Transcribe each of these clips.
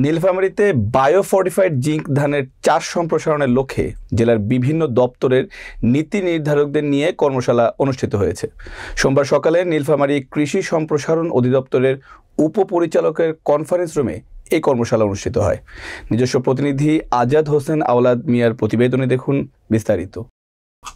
নীলফামারীতে biofortified zinc ধানের চাষ সম্প্রসারণের লক্ষ্যে জেলার বিভিন্ন দপ্তরের নীতি নির্ধারকদের নিয়ে কর্মশালা অনুষ্ঠিত হয়েছে। সোমবার সকালে নীলফামারী কৃষি সম্প্রসারণ অধিদপ্তরের উপপরিচালকের কনফারেন্স রুমে এই কর্মশালা অনুষ্ঠিত হয়। নিজস্ব প্রতিনিধি আজাদ হোসেন আওলাদ মিয়ার প্রতিবেদনে দেখুন বিস্তারিত।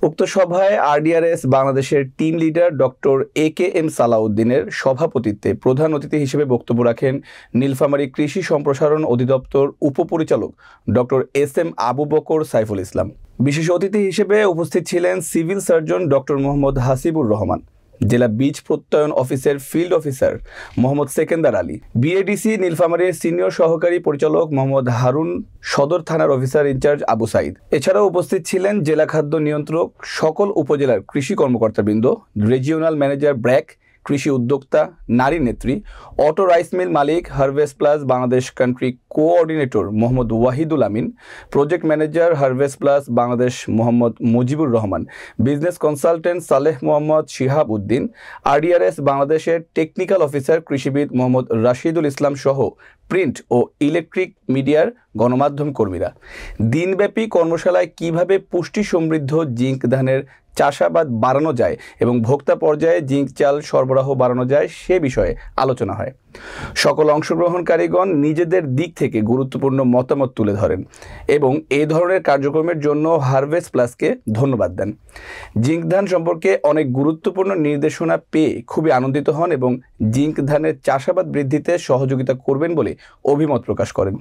উক্ত সভায় আরডিআরএস বাংলাদেশের টিম লিডার ডক্টর AKM সালাউদ্দিনের সভাপতিত্বে প্রধান অতিথি হিসেবে বক্তব্য রাখেন নীলফামারী কৃষি সম্প্রসারণ অধিদপ্তর উপপরিচালক ডক্টর SM আবু বকর সাইফুল ইসলাম। বিশেষ অতিথি হিসেবে উপস্থিত ছিলেন civil surgeon doctor Mohammad Hasibur Rahman, জেলা বীজ প্রত্যয়ন অফিসের field officer Mohammad Sekendar Ali, BADC নীলফামারীর সিনিয়র সহকারী পরিচালক মোহাম্মদ হারুন, সদর থানার অফিসার ইনচার্জ আবু সাইদ। এছাড়াও উপস্থিত ছিলেন জেলা খাদ্য নিয়ন্ত্রক, সকল উপজেলার কৃষি কর্মকর্তাবৃন্দ, রিজিওনাল ম্যানেজার ব্র্যাক, কৃষি উদ্যোক্তা, নারী নেত্রী, অটো রাইস মিল মালিক, harvest plus Bangladesh country coordinator Mohammad Wahidul Amin, project manager harvest plus Bangladesh Mohammad Mujibur Rahman, business consultant Saleh Mohammad Shihab Uddin, RDRS বাংলাদেশের টেকনিক্যাল অফিসার কৃষিবিদ মোহাম্মদ রাশিদুল ইসলাম সহ প্রিন্ট ও ইলেকট্রিক মিডিয়ার গণমাধ্যম কর্মীরা। দিনব্যাপী কর্মশালায় কিভাবে পুষ্টি সমৃদ্ধ জিঙ্ক ধানের চাষাবাদ বাড়ানো যায় এবং ভোক্তা পর্যায়ে জিঙ্ক চাল সরবরাহ বাড়ানো যায় সে বিষয়ে আলোচনা হয়। সকল অংশগ্রহণকারীগণ নিজেদের দিক থেকে গুরুত্বপূর্ণ মতামত তুলে ধরেন এবং এই ধরনের কার্যক্রমের জন্য হারভেস্ট প্লাসকে ধন্যবাদ দেন। জিঙ্ক ধান সম্পর্কে অনেক গুরুত্বপূর্ণ নির্দেশনা পেয়ে খুবই আনন্দিত হন এবং জিঙ্ক ধানের চাষাবাদ বৃদ্ধিতে সহযোগিতা করবেন বলে অভিমত প্রকাশ করেন।